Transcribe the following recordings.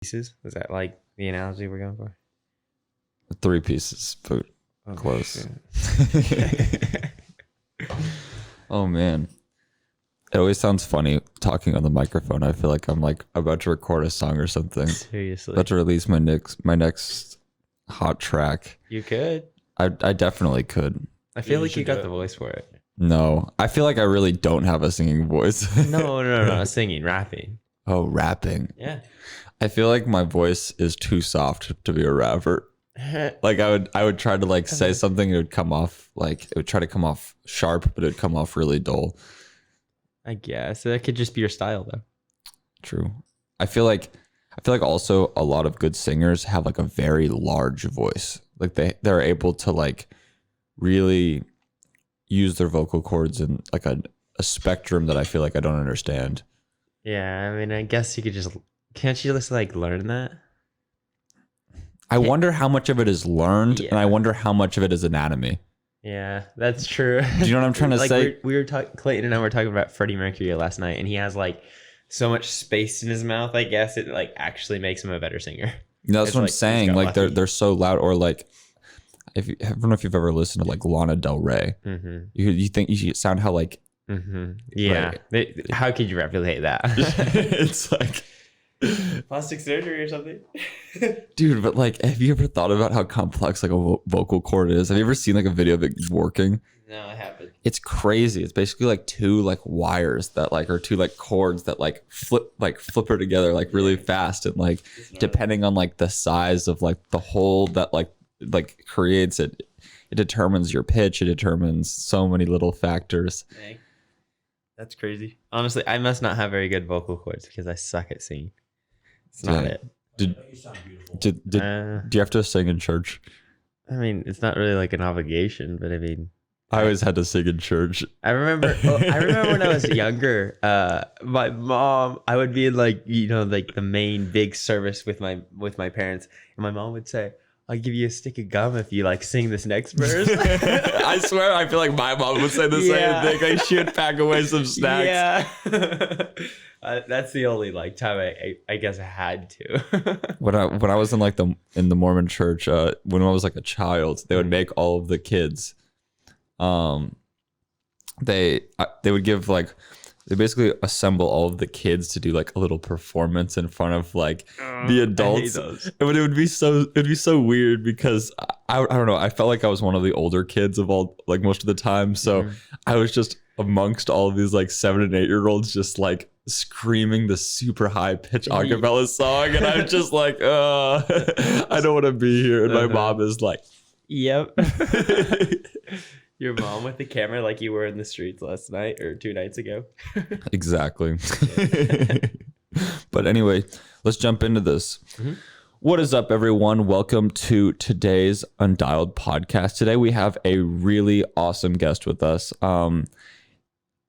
pieces. Was that like the analogy we're going for? 3 pieces, but close. Oh man. It always sounds funny talking on the microphone. I feel like I'm like about to record a song or something. Seriously. About to release my next hot track. You could. I definitely could. I feel you like you should got do the it. voice for it. No. I feel like I really don't have a singing voice. No. Singing, rapping. Oh, rapping. Yeah. I feel like my voice is too soft to be a rapper. Like I would try to like say something, it would come off like it would try to come off sharp, but it would come off really dull. I guess that could just be your style, though. True. I feel like also a lot of good singers have like a very large voice. Like they're able to like really use their vocal cords in like a spectrum that I feel like I don't understand. Yeah, I mean, I guess you could just... Can't you just like learn that? I wonder how much of it is learned, and I Yeah. wonder how much of it is anatomy. Yeah, that's true. Do you know what I'm trying to say? We were talking, Clayton and I were talking about Freddie Mercury last night, and he has like so much space in his mouth. I guess it like actually makes him a better singer. That's It's what I'm like he's saying. got Like lucky. they're so loud, or like I don't know if you've ever listened to like Lana Del Rey. Mm-hmm. You think you sound how like Mm-hmm. Yeah. How could you replicate that? it's like, Plastic surgery or something? dude, but like, have you ever thought about how complex like a vocal cord is? Have you ever seen like a video of it working? No, I haven't. It's crazy. It's basically like 2 like wires that like are 2 like cords that like flipper together like really fast, and like depending on like the size of like the hole that like creates it determines your pitch. It determines so many little factors. Dang. That's crazy. Honestly, I must not have very good vocal cords because I suck at singing. It's not Dang. it. You sound beautiful. Do you have to sing in church? I mean, it's not really like an obligation, but I mean, I always had to sing in church. I remember when I was younger, my mom, I would be in like, like the main big service with my parents, and my mom would say, "I'll give you a stick of gum if you like sing this next verse." I swear, I feel like my mom would say the Yeah. same thing. Like she would pack away some snacks. Yeah. That's the only like time I guess I had to. When I was in like in the Mormon church, when I was like a child, they would make all of the kids, they would give like, they basically assemble all of the kids to do like a little performance in front of like the adults. I hate those. But it'd be so weird because I don't know, I felt like I was one of the older kids of all, like most of the time, so I was just amongst all of these like 7 and 8 year olds just like screaming the super high pitch acapella song, and I'm just like, I don't want to be here, and my mom is like, Yep. Your mom with the camera like you were in the streets last night or 2 nights ago. exactly. But anyway, let's jump into this. Mhm. What is up, everyone? Welcome to today's Undialed podcast. Today we have a really awesome guest with us.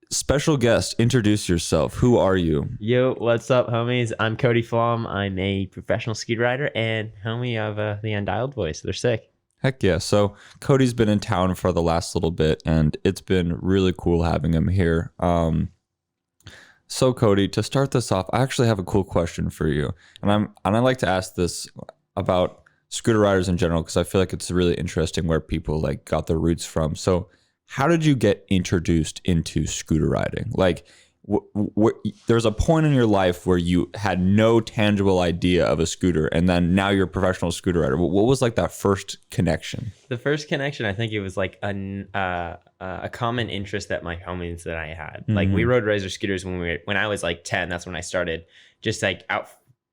Special guest, introduce yourself. Who are you? Yo, what's up, homies? I'm Cody Flom. I'm a professional ski rider and homie of the Undialed Voice. They're sick. Heck yeah. So Cody's been in town for the last little bit, and it's been really cool having him here. So Cody, to start this off, I actually have a cool question for you. And I like to ask this about scooter riders in general, because I feel like it's really interesting where people like got their roots from. So how did you get introduced into scooter riding? Like, there's a point in your life where you had no tangible idea of a scooter, and then now you're a professional scooter rider. What was like that first connection? The first connection, I think it was like a common interest that my homies that I had. Like we rode razor scooters when I was like 10. That's when I started, just like out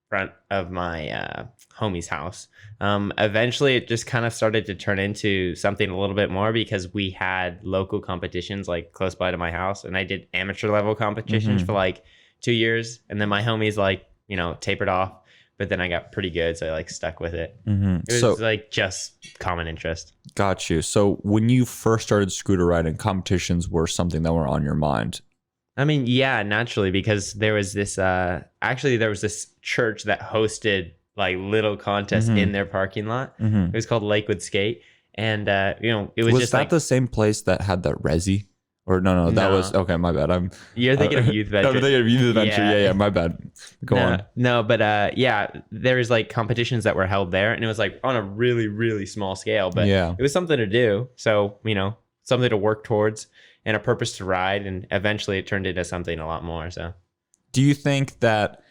front of my homie's house. Eventually it just kind of started to turn into something a little bit more because we had local competitions like close by to my house, and I did amateur level competitions for like 2 years, and then my homies like, tapered off, but then I got pretty good, so I like stuck with it. It was like just common interest. Got you. So when you first started scooter riding, competitions were something that were on your mind. I mean, yeah, naturally, because there was this church that hosted like little contests in their parking lot. It was called Lakewood Skate, and it was just that like the same place that had that resi, Or no, that No. was okay. My bad. You're thinking of Youth Venture. I'm thinking of Youth Venture. Yeah, my bad. Go on. No, but yeah, there's like competitions that were held there, and it was like on a really, really small scale, but Yeah. it was something to do. So, something to work towards and a purpose to ride, and eventually it turned into something a lot more. So, Do you think that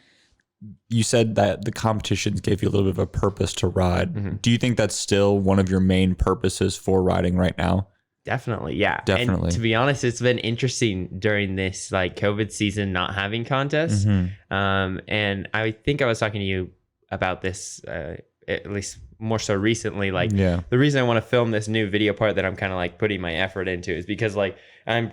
you said that the competitions gave you a little bit of a purpose to ride? Mm-hmm. Do you think that's still one of your main purposes for riding right now? definitely, yeah. Definitely. And to be honest, it's been interesting during this like COVID season not having contests. And I think I was talking to you about this at least more so recently. Like the reason I want to film this new video part that I'm kind of like putting my effort into is because like I'm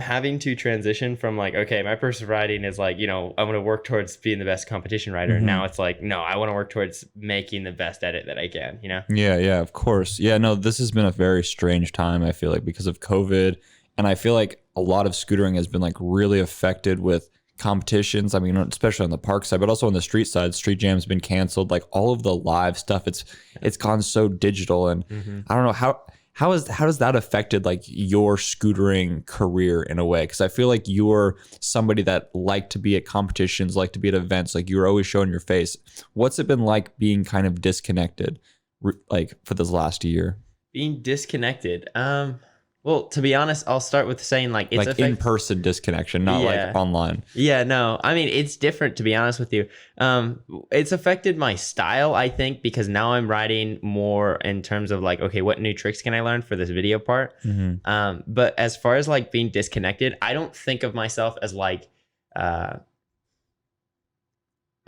having to transition from like, okay, my purpose of riding is like, I want to work towards being the best competition rider. And now it's like, no, I want to work towards making the best edit that I can, Yeah, of course. Yeah, no, this has been a very strange time, I feel like, because of COVID. And I feel like a lot of scootering has been like really affected with competitions. I mean, especially on the park side, but also on the street side. Street Jam's been canceled. Like all of the live stuff, it's gone so digital. And I don't know how does that affected like your scootering career in a way? Because I feel like you're somebody that liked to be at competitions, like to be at events, like you're always showing your face. What's it been like being kind of disconnected, like for this last year? Being disconnected. Well, to be honest, I'll start with saying like it's like in-person disconnection, not like online. Yeah, no. I mean, it's different, to be honest with you. It's affected my style, I think, because now I'm riding more in terms of like, okay, what new tricks can I learn for this video part? But as far as like being disconnected, I don't think of myself as like I'm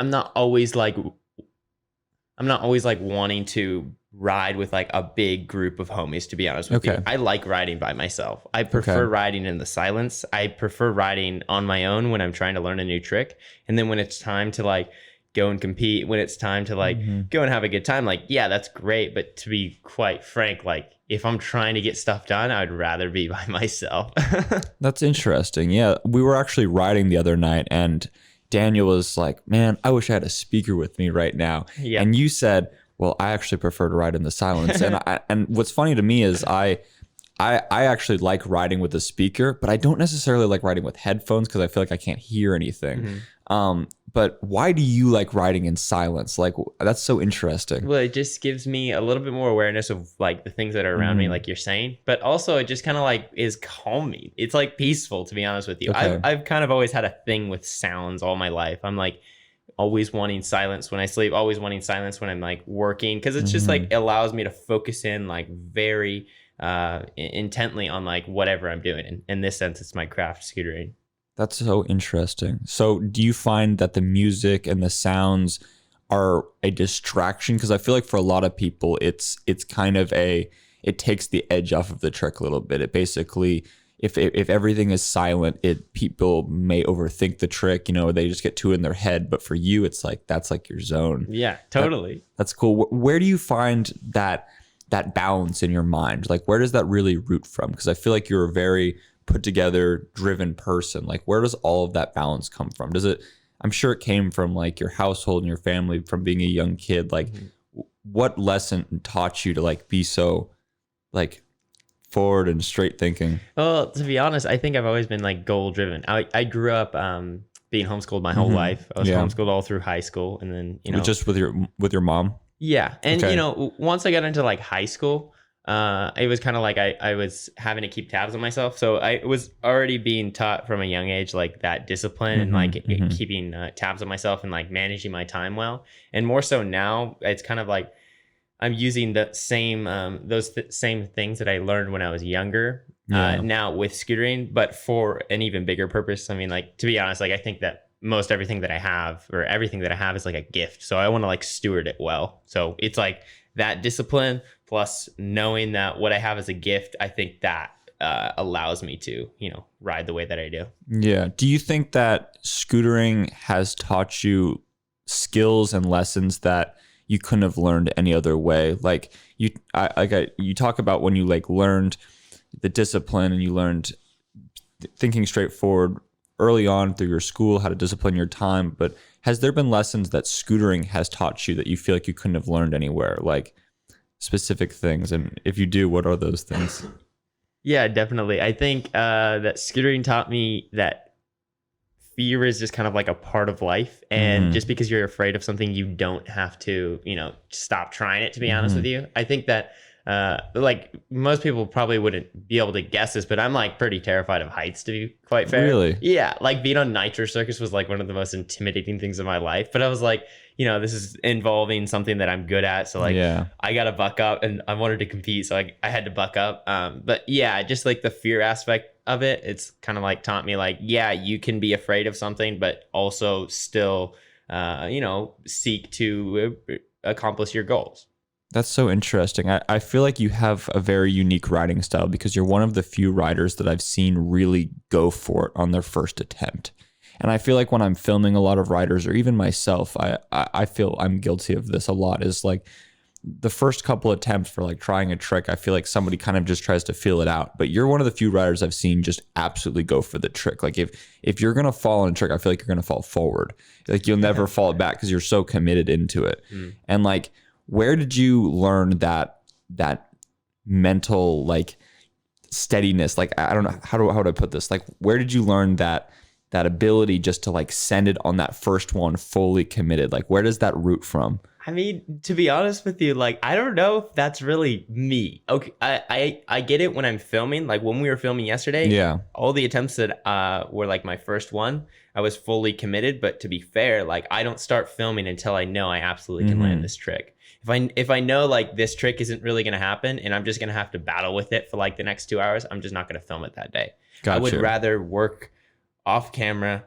not always like wanting to ride with like a big group of homies, to be honest with you. I like riding by myself. I prefer riding in the silence. I prefer riding on my own when I'm trying to learn a new trick. And then when it's time to like go and compete, when it's time to like go and have a good time, like, yeah, that's great. But to be quite frank, like if I'm trying to get stuff done, I'd rather be by myself. That's interesting. Yeah, we were actually riding the other night and Daniel was like, man, I wish I had a speaker with me right now. Yeah. And you said, well, I actually prefer to ride in the silence. And what's funny to me is I actually like riding with a speaker, but I don't necessarily like riding with headphones because I feel like I can't hear anything. But why do you like riding in silence? Like, that's so interesting. Well, it just gives me a little bit more awareness of like the things that are around me, like you're saying. But also it just kind of like is calming. It's like peaceful, to be honest with you. I've kind of always had a thing with sounds all my life. I'm like always wanting silence when I sleep, always wanting silence when I'm like working, because it's just like allows me to focus in like very intently on like whatever I'm doing. And in this sense, it's my craft, scootering. That's so interesting. So do you find that the music and the sounds are a distraction? Because I feel like for a lot of people, it's kind of it takes the edge off of the trick a little bit. It basically, if everything is silent, people may overthink the trick, they just get too in their head. But for you, it's like, that's like your zone. Yeah, totally. That's cool. Where do you find that balance in your mind? Like, where does that really root from? Because I feel like you're a very put together, driven person. Like, where does all of that balance come from? I'm sure it came from like your household and your family from being a young kid. Like, what lesson taught you to like be so like forward and straight thinking? Well, to be honest, I think I've always been like goal driven. I grew up being homeschooled my whole life. I was homeschooled all through high school, and then just with your mom. Yeah, and once I got into like high school, it was kind of like I was having to keep tabs on myself. So I was already being taught from a young age like that discipline and like keeping tabs on myself and like managing my time well. And more so now, it's kind of like I'm using the same same things that I learned when I was younger now with scootering, but for an even bigger purpose. I mean, like, to be honest, like I think that everything that I have is like a gift. So I want to like steward it well. So it's like that discipline plus knowing that what I have as a gift, I think that allows me to, ride the way that I do. Yeah. Do you think that scootering has taught you skills and lessons that you couldn't have learned any other way? Like you talk about when you like learned the discipline and you learned thinking straightforward early on through your school, how to discipline your time. But has there been lessons that scootering has taught you that you feel like you couldn't have learned anywhere? Like specific things? And if you do, what are those things? Yeah, definitely. I think that scootering taught me that fear is just kind of like a part of life. And just because you're afraid of something, you don't have to, stop trying it, to be honest with you. I think that like most people probably wouldn't be able to guess this, but I'm like pretty terrified of heights, to be quite fair. Really? Yeah, like being on Nitro Circus was like one of the most intimidating things in my life. But I was like, this is involving something that I'm good at, so like Yeah. I gotta buck up, and I wanted to compete, so I had to buck up. But yeah, just like the fear aspect of it, it's kind of like taught me like, yeah, you can be afraid of something, but also still, seek to accomplish your goals. That's so interesting. I feel like you have a very unique riding style because you're one of the few riders that I've seen really go for it on their first attempt. And I feel like when I'm filming a lot of riders, or even myself, I feel I'm guilty of this a lot, is like the first couple attempts for like trying a trick, I feel like somebody kind of just tries to feel it out. But you're one of the few riders I've seen just absolutely go for the trick. Like if you're gonna fall on a trick, I feel like you're gonna fall forward. Like you'll never fall back because you're so committed into it. And like, where did you learn that mental like steadiness? Like I don't know how do I put this. Like where did you learn that ability just to like send it on that first one fully committed? Like where does that root from? I mean, to be honest with you, like I don't know if that's really me. Okay, I get it when I'm filming. Like when we were filming yesterday, Yeah. all the attempts that were like my first one, I was fully committed. But to be fair, like I don't start filming until I know I absolutely can land this trick. If I know like this trick isn't really gonna happen and I'm just gonna have to battle with it for like the next 2 hours, I'm just not gonna film it that day. Gotcha. I would rather work off camera,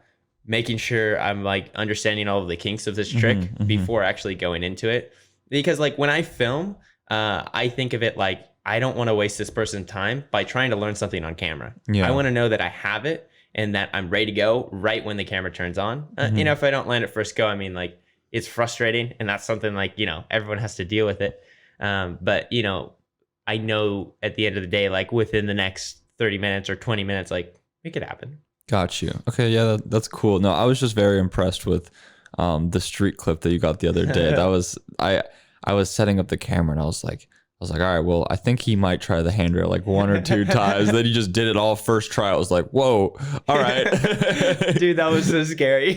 making sure I'm like understanding all of the kinks of this trick before actually going into it. Because like when I film, I think of it like I don't want to waste this person's time by trying to learn something on camera. Yeah. I want to know that I have it and that I'm ready to go right when the camera turns on. If I don't land it first go, I mean like it's frustrating, and that's something like, everyone has to deal with it. But I know at the end of the day, like within the next 30 minutes or 20 minutes, like it could happen. Got you. Okay, yeah, that's cool. No, I was just very impressed with the street clip that you got the other day. That was I was setting up the camera and I was like, all right, well, I think he might try the handrail like 1 or 2 times. Then he just did it all first try. I was like, whoa, all right. Dude, that was so scary.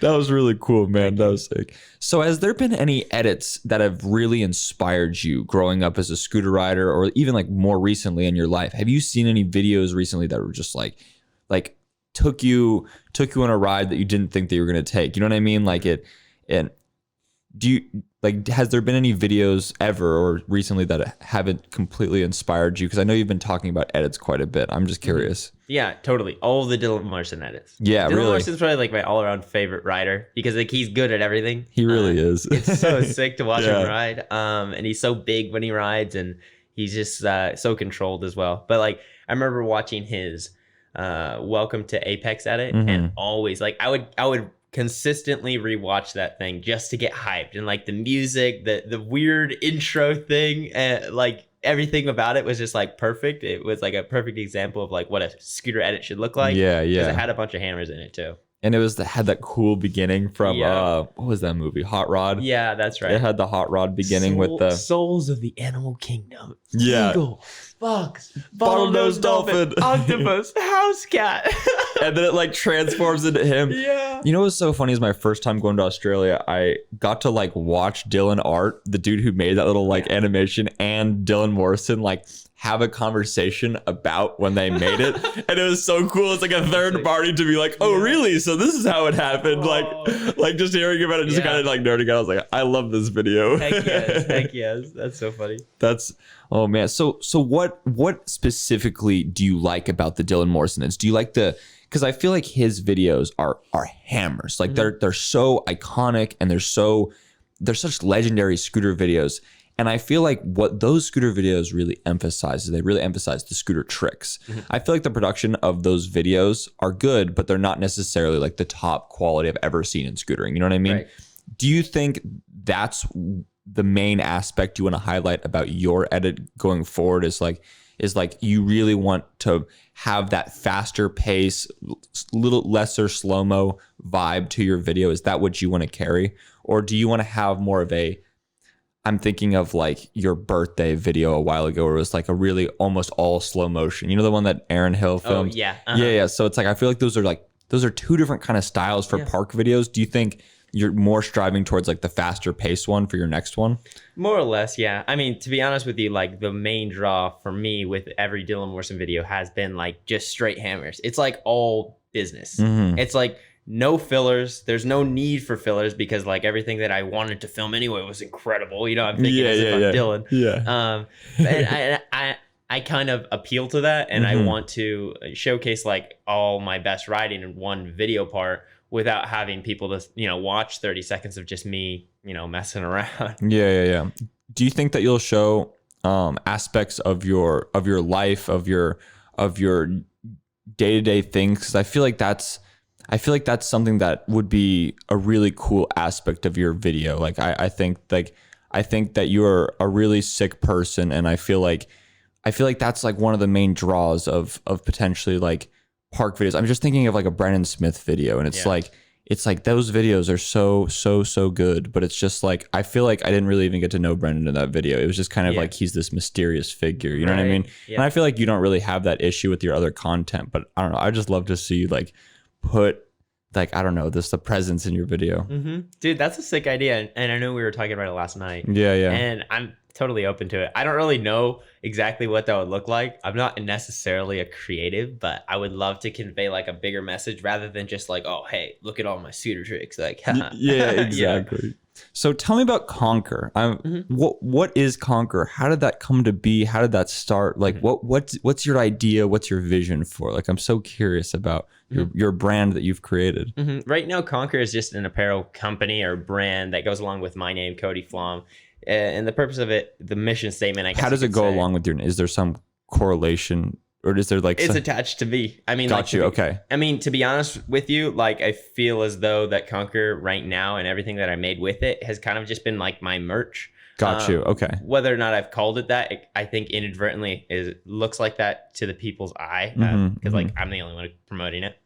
That was really cool, man. That was sick. So has there been any edits that have really inspired you growing up as a scooter rider, or even like more recently in your life? Have you seen any videos recently that were just like took you on a ride that you didn't think that you were going to take? You know what I mean? Like do you like, has there been any videos ever or recently that haven't completely inspired you? Because I know you've been talking about edits quite a bit. I'm just curious. Yeah, totally. All of the Dylan Morrison edits. Yeah, Dylan really. Morrison's probably like my all-around favorite rider because like he's good at everything. He really is. It's so sick to watch him ride. And he's so big when he rides, and he's just so controlled as well. But like I remember watching his Welcome to Apex edit, and always like I would consistently rewatch that thing just to get hyped, and like the music, the weird intro thing, like everything about it was just like perfect. It was like a perfect example of like what a scooter edit should look like. Yeah, yeah. Because it had a bunch of hammers in it too. And it had that cool beginning from what was that movie? Hot Rod. Yeah, that's right. It had the Hot Rod beginning with the Souls of the Animal Kingdom. Yeah. Eagle, fox, bottlenose dolphin, octopus, house cat. And then it like transforms into him. Yeah. You know what's so funny is my first time going to Australia, I got to like watch Dylan Art, the dude who made that little like animation, and Dylan Morrison like have a conversation about when they made it. And it was so cool. It's like a third party to be like, oh really? So this is how it happened. Like just hearing about it, just kind of like nerding out. I was like, I love this video. Heck yes. That's so funny. Oh man. So what specifically do you like about the Dylan Morrison? Do you like because I feel like his videos are hammers. Like they're so iconic, and they're such legendary scooter videos. And I feel like what those scooter videos really emphasize is they really emphasize the scooter tricks. I feel like the production of those videos are good, but they're not necessarily like the top quality I've ever seen in scootering. You know what I mean? Right. Do you think that's the main aspect you want to highlight about your edit going forward is like you really want to have that faster pace, little lesser slow-mo vibe to your video? Is that what you want to carry? Or do you want to have more of a I'm thinking of like your birthday video a while ago where it was like a really almost all slow motion. You know, the one that Aaron Hill filmed? Oh, yeah. Yeah. So it's like, I feel like those are two different kind of styles for park videos. Do you think you're more striving towards like the faster pace one for your next one? More or less, yeah. I mean, to be honest with you, like the main draw for me with every Dylan Morrison video has been like just straight hammers. It's like all business. It's like no fillers. There's no need for fillers because like everything that I wanted to film anyway was incredible. You know, I'm thinking as if I'm Dylan. Yeah. And I kind of appeal to that, and I want to showcase like all my best riding in one video part without having people to, you know, watch 30 seconds of just me, you know, messing around. Yeah. Do you think that you'll show aspects of your life, of your day-to-day things? Because I feel like that's something that would be a really cool aspect of your video. Like I think that you're a really sick person, and I feel like that's like one of the main draws of potentially like park videos. I'm just thinking of like a Brennan Smith video, and it's like those videos are so good, but it's just like I feel like I didn't really even get to know Brendan in that video. It was just kind of like he's this mysterious figure, you know what I mean? And I feel like you don't really have that issue with your other content, but I don't know, I just love to see like put like, I don't know, the presence in your video. Dude, that's a sick idea, and I know we were talking about it last night. Yeah. And I'm totally open to it. I don't really know exactly what that would look like. I'm not necessarily a creative, but I would love to convey like a bigger message rather than just like, oh, hey, look at all my scooter tricks. Like, yeah, exactly. So tell me about Conquer. What is Conquer? How did that come to be? How did that start? Like, what's your idea? What's your vision for? Like, I'm so curious about your brand that you've created. Right now, Conquer is just an apparel company or brand that goes along with my name, Cody Flom. And the purpose of it, the mission statement, I guess. How does it go along with your? Is there some correlation, or is there like? It's attached to me. I mean, Okay. I mean, to be honest with you, like I feel as though that Conquer right now and everything that I made with it has kind of just been like my merch. Got you. Okay. Whether or not I've called it that, I think inadvertently looks like that to the people's eye because like I'm the only one promoting it.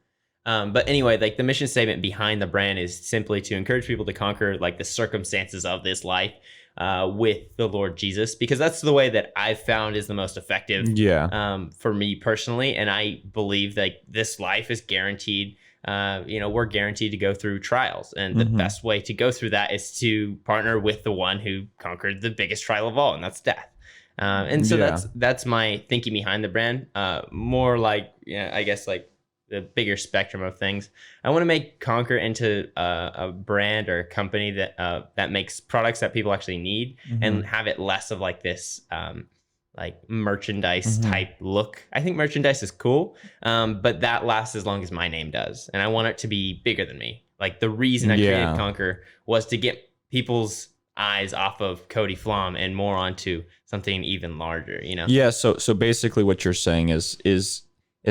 But anyway, like the mission statement behind the brand is simply to encourage people to conquer like the circumstances of this life with the Lord Jesus, because that's the way that I've found is the most effective for me personally. And I believe that this life is guaranteed. We're guaranteed to go through trials, and the best way to go through that is to partner with the one who conquered the biggest trial of all, and that's death. And so that's my thinking behind the brand. More like, I guess like the bigger spectrum of things. I want to make Conquer into a brand or a company that makes products that people actually need, and have it less of like this like merchandise type look. I think merchandise is cool, but that lasts as long as my name does, and I want it to be bigger than me. Like the reason I created Conquer was to get people's eyes off of Cody Flom and more onto something even larger, you know? Yeah. So basically what you're saying is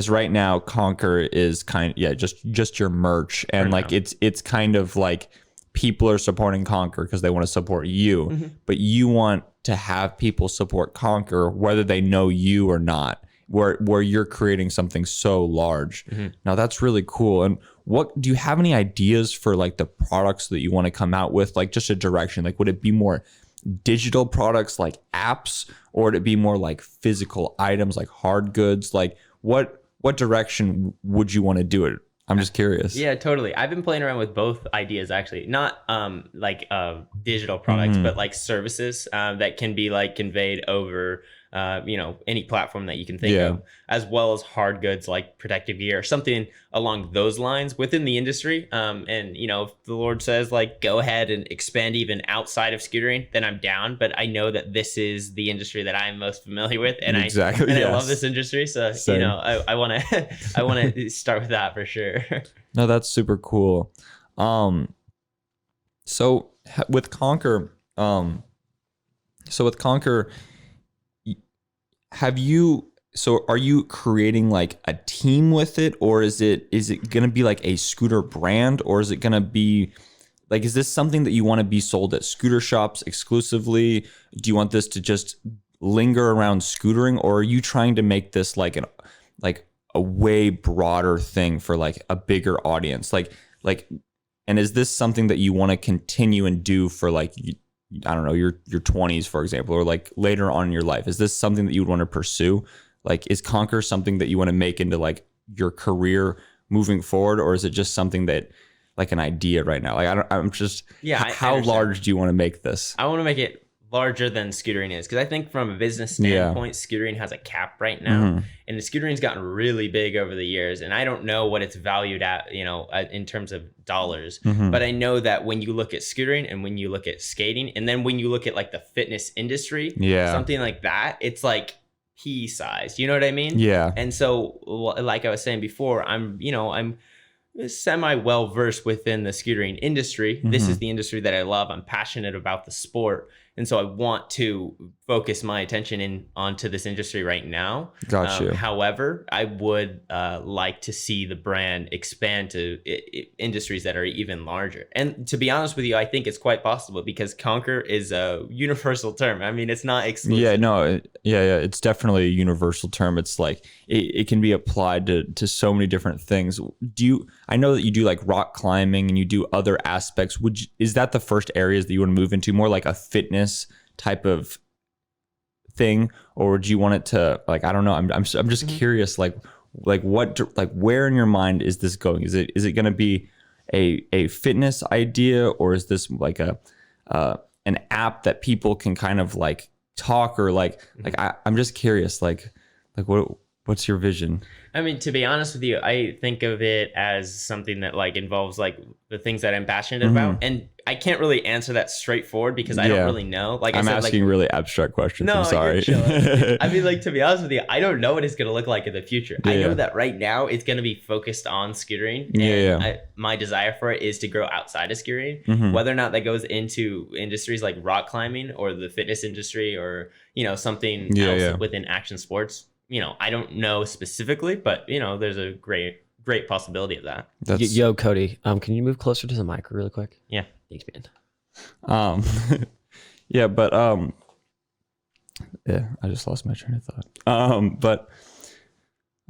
right now Conquer is just your merch, and like it's kind of like people are supporting Conquer because they want to support you, but you want to have people support Conquer whether they know you or not, where you're creating something so large. Now that's really cool. And what do you have any ideas for like the products that you want to come out with? Like just a direction, like would it be more digital products like apps, or would it be more like physical items like hard goods? Like what direction would you want to do it? I'm just curious. Yeah, totally. I've been playing around with both ideas actually. Not digital products, but like services that can be like conveyed over any platform that you can think of, as well as hard goods like protective gear or something along those lines within the industry. And if the Lord says like go ahead and expand even outside of scootering, then I'm down. But I know that this is the industry that I'm most familiar with, and I love this industry. So Same. I want to start with that for sure. No, that's super cool. So with Conquer, are you creating like a team with it, or is it going to be like a scooter brand, or is it going to be like, is this something that you want to be sold at scooter shops exclusively? Do you want this to just linger around scootering, or are you trying to make this like a way broader thing for like a bigger audience? And is this something that you want to continue and do for like I don't know, your 20s, for example, or like later on in your life? Is this something that you would want to pursue? Like, is Conquer something that you want to make into like your career moving forward, or is it just something that like an idea right now? Like, I'm just, how large do you want to make this? I want to make it larger than scootering is, because I think from a business standpoint, scootering has a cap right now, and the scootering's gotten really big over the years, and I don't know what it's valued at, in terms of dollars, but I know that when you look at scootering and when you look at skating, and then when you look at like the fitness industry, something like that, it's like pea size, you know what I mean? Yeah. And so, like I was saying before, I'm semi well versed within the scootering industry. This is the industry that I love. I'm passionate about the sport, and so I want to focus my attention onto this industry right now. Got you. However, I would like to see the brand expand to industries that are even larger. And to be honest with you, I think it's quite possible, because Conquer is a universal term. I mean, it's not exclusive. Yeah, no, yeah. It's definitely a universal term. It's like it can be applied to so many different things. I know that you do like rock climbing and you do other aspects. Is that the first areas that you want to move into, more like a fitness type of thing, or do you want it to, like, I don't know, I'm just curious, like what, like where in your mind is this going? Is it going to be a fitness idea, or is this like an app that people can kind of like talk, or like I'm just curious, like what's your vision? I mean, to be honest with you, I think of it as something that like involves like the things that I'm passionate about, and I can't really answer that straightforward because I don't really know. Like I'm asking really abstract questions. No, I'm sorry. I mean, like, to be honest with you, I don't know what it's gonna look like in the future. I know that right now it's gonna be focused on scootering. My desire for it is to grow outside of scootering. Whether or not that goes into industries like rock climbing or the fitness industry, or something else within action sports. I don't know specifically, but there's a great possibility of that. Yo, Cody, can you move closer to the mic really quick? Yeah. Thanks, man. Yeah, but I just lost my train of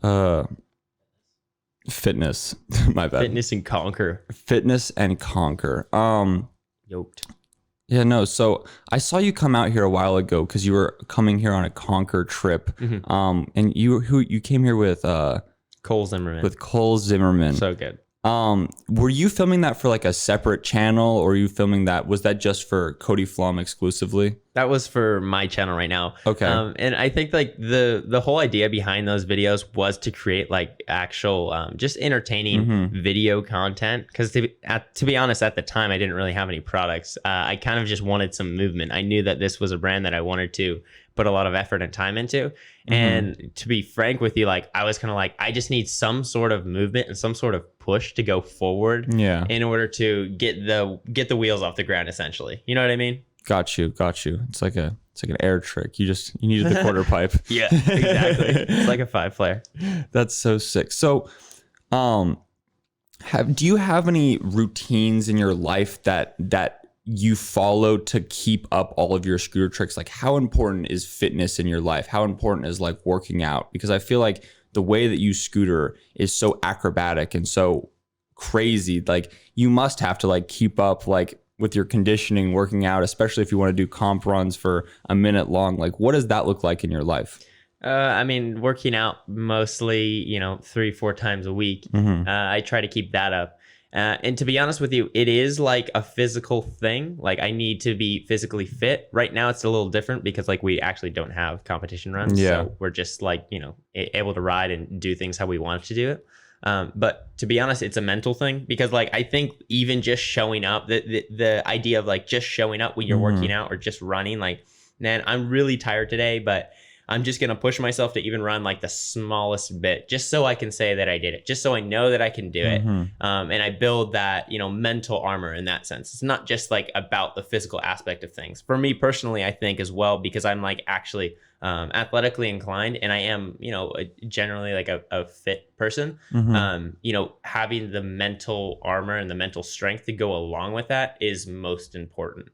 thought. Fitness. My bad. Fitness and Conquer. Yoked. Yeah, no. So I saw you come out here a while ago because you were coming here on a Conquer trip. And you came here with Cole Zimmerman. So good. Were you filming that for like a separate channel, or was that just for Cody Flom exclusively? That was for my channel right now. Okay. And I think like the whole idea behind those videos was to create like actual just entertaining video content, because to be honest, at the time I didn't really have any products. I kind of just wanted some movement. I knew that this was a brand that I wanted to put a lot of effort and time into. And to be frank with you, like I was kind of like, I just need some sort of movement and some sort of push to go forward in order to get the wheels off the ground, essentially. You know what I mean? Got you. It's like an air trick. You needed the quarter pipe. Yeah, exactly. It's like a 5-player. That's so sick. So, do you have any routines in your life that you follow to keep up all of your scooter tricks? Like, how important is fitness in your life? How important is like working out? Because I feel like the way that you scooter is so acrobatic and so crazy. Like, you must have to like keep up like with your conditioning, working out, especially if you want to do comp runs for a minute long. Like, what does that look like in your life? I mean, working out mostly, 3-4 times a week. I try to keep that up. And to be honest with you, it is like a physical thing. Like, I need to be physically fit. Right now, it's a little different because like we actually don't have competition runs. So we're just like, able to ride and do things how we want to do it. But to be honest, it's a mental thing, because like I think even just showing up, the idea of like just showing up when you're working out or just running, like, man, I'm really tired today, but I'm just going to push myself to even run like the smallest bit, just so I can say that I did it, just so I know that I can do it. And I build that, mental armor in that sense. It's not just like about the physical aspect of things. For me personally, I think as well, because I'm like actually athletically inclined, and I am, generally like a fit person, having the mental armor and the mental strength to go along with that is most important.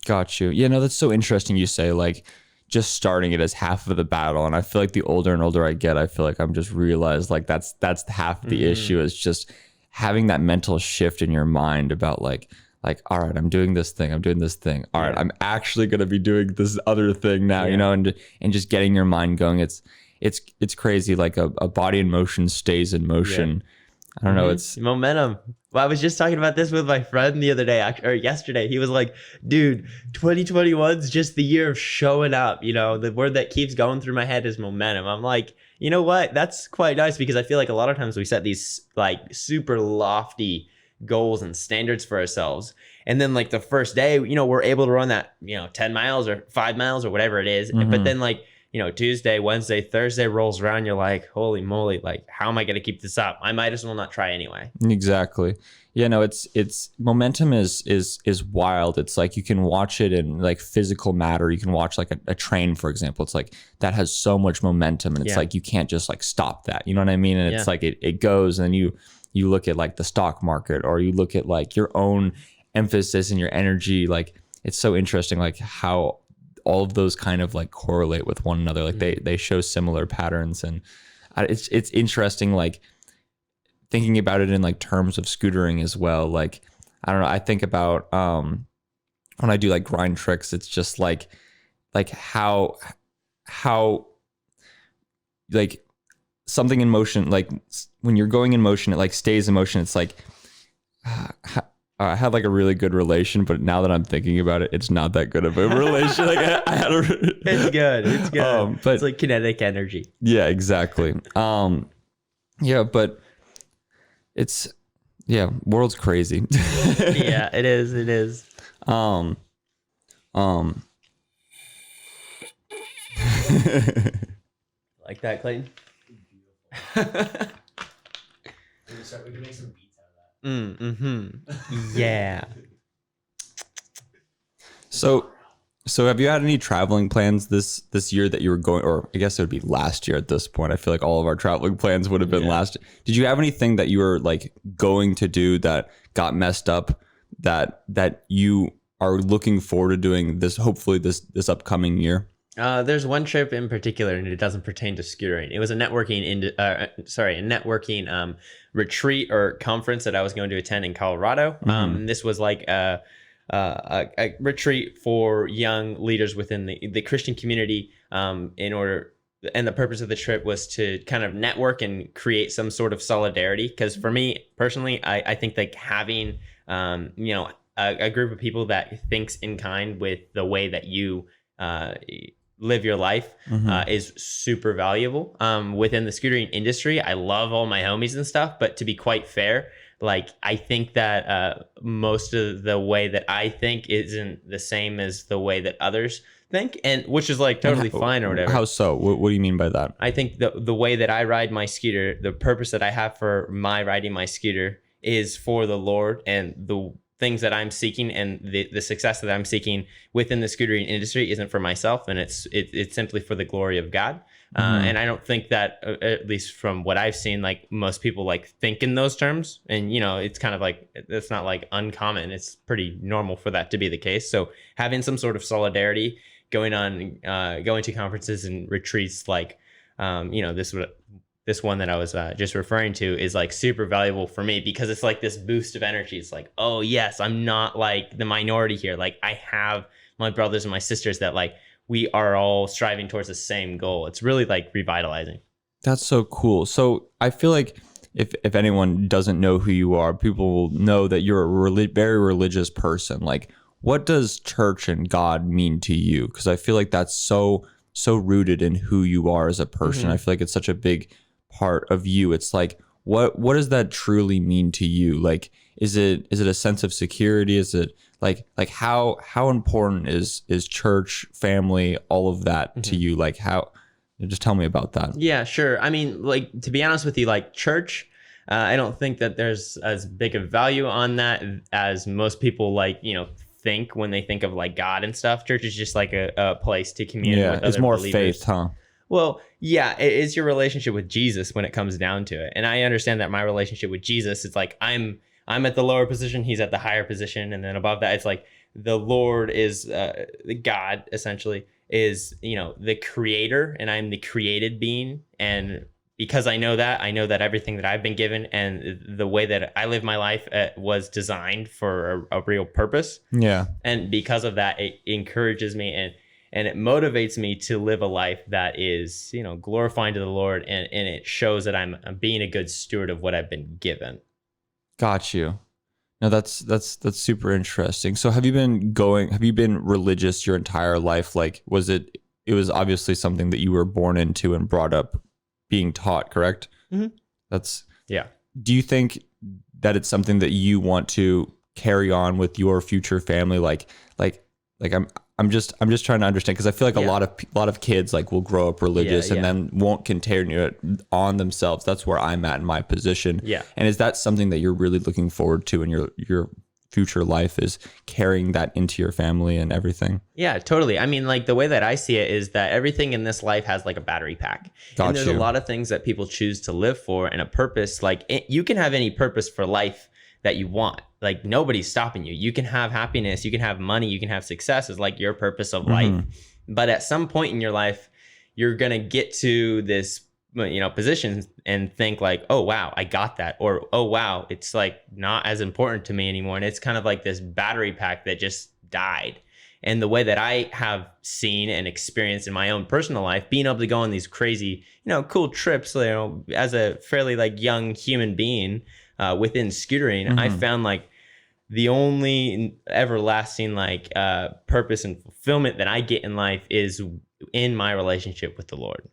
Got you. Yeah, no, that's so interesting. You say like just starting it as half of the battle. And I feel like the older and older I get, I feel like I'm just realized like that's half the issue, is just having that mental shift in your mind about like like, all right, I'm doing this thing. All right, I'm actually going to be doing this other thing now, and just getting your mind going. It's crazy. Like a body in motion stays in motion. I don't know. It's momentum. Well, I was just talking about this with my friend the other day, or yesterday. He was like, dude, 2021's just the year of showing up. The word that keeps going through my head is momentum. I'm like, you know what? That's quite nice, because I feel like a lot of times we set these like super lofty goals and standards for ourselves. And then like the first day, we're able to run that, 10 miles or 5 miles or whatever it is. But then like, Tuesday, Wednesday, Thursday rolls around. You're like, holy moly, like, how am I going to keep this up? I might as well not try anyway. Exactly. Yeah, no, it's momentum is wild. It's like you can watch it in like physical matter. You can watch like a train, for example. It's like that has so much momentum, and it's like you can't just like stop that. You know what I mean? And it's like it goes, and then you look at like the stock market, or you look at like your own emphasis and your energy. Like it's so interesting, like how all of those kind of like correlate with one another. Like they show similar patterns, and it's interesting, like thinking about it in like terms of scootering as well. Like, I don't know, I think about when I do like grind tricks, it's just like how like something in motion, like when you're going in motion, it like stays in motion. It's like I had like a really good relation, but now that I'm thinking about it, it's not that good of a relation. Like I had it's good. But it's like kinetic energy. Yeah, exactly. Yeah, but world's crazy. Yeah, it is. Like that, Clayton? We can make some beats out of that. Yeah. So have you had any traveling plans this year that you were going, or I guess it would be last year at this point? I feel like all of our traveling plans would have been last. Did you have anything that you were like going to do that got messed up that you are looking forward to doing hopefully this upcoming year? There's one trip in particular, and it doesn't pertain to scootering. It was a networking retreat or conference that I was going to attend in Colorado. And this was like a retreat for young leaders within the Christian community. And the purpose of the trip was to kind of network and create some sort of solidarity. Because for me personally, I think like having a group of people that thinks in kind with the way that you live your life is super valuable. Within the scootering industry, I love all my homies and stuff, but to be quite fair, like I think that most of the way that I think isn't the same as the way that others think, and which is like totally fine or whatever. How so? What do you mean by that? I think the way that I ride my scooter, the purpose that I have for my riding my scooter is for the Lord, and the things that I'm seeking and the success that I'm seeking within the scootering industry isn't for myself, and it's simply for the glory of God. And I don't think that, at least from what I've seen, like most people like think in those terms. And, it's kind of like, it's not like uncommon. It's pretty normal for that to be the case. So having some sort of solidarity going to conferences and retreats, like, this one that I was just referring to is like super valuable for me, because it's like this boost of energy. It's like, oh yes, I'm not like the minority here. Like I have my brothers and my sisters that like, we are all striving towards the same goal. It's really like revitalizing. That's so cool. So I feel like if anyone doesn't know who you are, people will know that you're a very religious person. Like, what does church and God mean to you? Because I feel like that's so rooted in who you are as a person. I feel like it's such a big part of you. It's like, what does that truly mean to you? Like, is it a sense of security? Is it like how important is church, family, all of that to you? Like just tell me about that. Yeah, sure. I mean, like, to be honest with you, like church, I don't think that there's as big a value on that as most people like, think when they think of like God and stuff. Church is just like a place to commune with other it's more believers. Faith, huh? Well, yeah, it is your relationship with Jesus when it comes down to it. And I understand that my relationship with Jesus, it's like I'm at the lower position, he's at the higher position, and then above that, it's like the Lord is God, essentially, is the creator, and I'm the created being, and because I know that everything that I've been given and the way that I live my life was designed for a real purpose. Yeah. And because of that, it encourages me and it motivates me to live a life that is, glorifying to the Lord. And it shows that I'm being a good steward of what I've been given. Got you. No, that's super interesting. So have you been religious your entire life? Like, it was obviously something that you were born into and brought up being taught, correct? Mm-hmm. Yeah. Do you think that it's something that you want to carry on with your future family? Like I'm just trying to understand, because I feel like a lot of kids like will grow up religious and then won't continue it on themselves. That's where I'm at in my position. Yeah. And is that something that you're really looking forward to in your future life, is carrying that into your family and everything? Yeah, totally. I mean, like the way that I see it is that everything in this life has like a battery pack. And there's a lot of things that people choose to live for, and a purpose. Like you can have any purpose for life that you want. Like nobody's stopping you. You can have happiness, you can have money, you can have success is like your purpose of life. But at some point in your life, you're going to get to this, position and think like, oh, wow, I got that. Or, oh, wow, it's like not as important to me anymore. And it's kind of like this battery pack that just died. And the way that I have seen and experienced in my own personal life, being able to go on these crazy, cool trips, as a fairly like young human being, within scootering, I found like the only everlasting like purpose and fulfillment that I get in life is in my relationship with the Lord.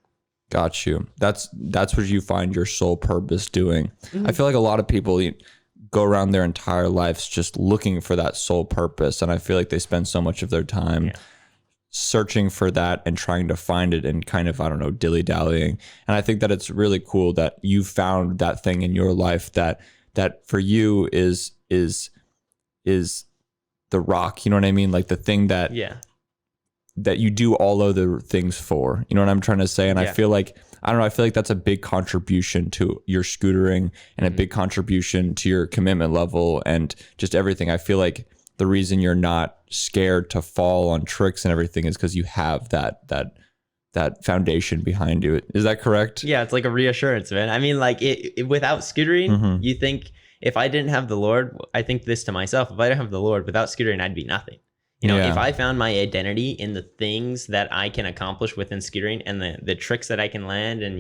Got you. That's what you find your sole purpose doing. I feel like a lot of people go around their entire lives just looking for that sole purpose, and I feel like they spend so much of their time searching for that and trying to find it and kind of, I don't know, dilly-dallying. And I think that it's really cool that you found that thing in your life that for you is the rock, you know what I mean? Like the thing that you do all other things for, you know what I'm trying to say? And I feel like, I don't know, I feel like that's a big contribution to your scootering and a big contribution to your commitment level and just everything. I feel like the reason you're not scared to fall on tricks and everything is because you have that foundation behind you. Is that correct? Yeah, it's like a reassurance, man. I mean, like without scootering, you think, if I didn't have the Lord, I think this to myself, if I didn't have the Lord, without scootering, I'd be nothing. If I found my identity in the things that I can accomplish within scootering and the tricks that I can land and,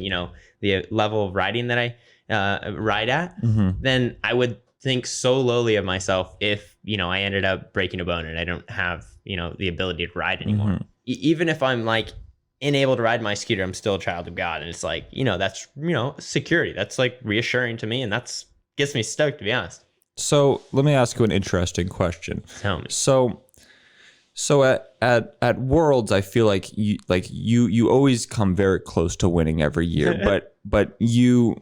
the level of riding that I ride at, then I would think so lowly of myself if, I ended up breaking a bone and I don't have, the ability to ride anymore. Even if I'm like unable to ride my scooter, I'm still a child of God. And it's like, that's, security. That's like reassuring to me. And that's gets me stoked, to be honest. So let me ask you an interesting question. Tell me. So at Worlds, I feel like you always come very close to winning every year, but you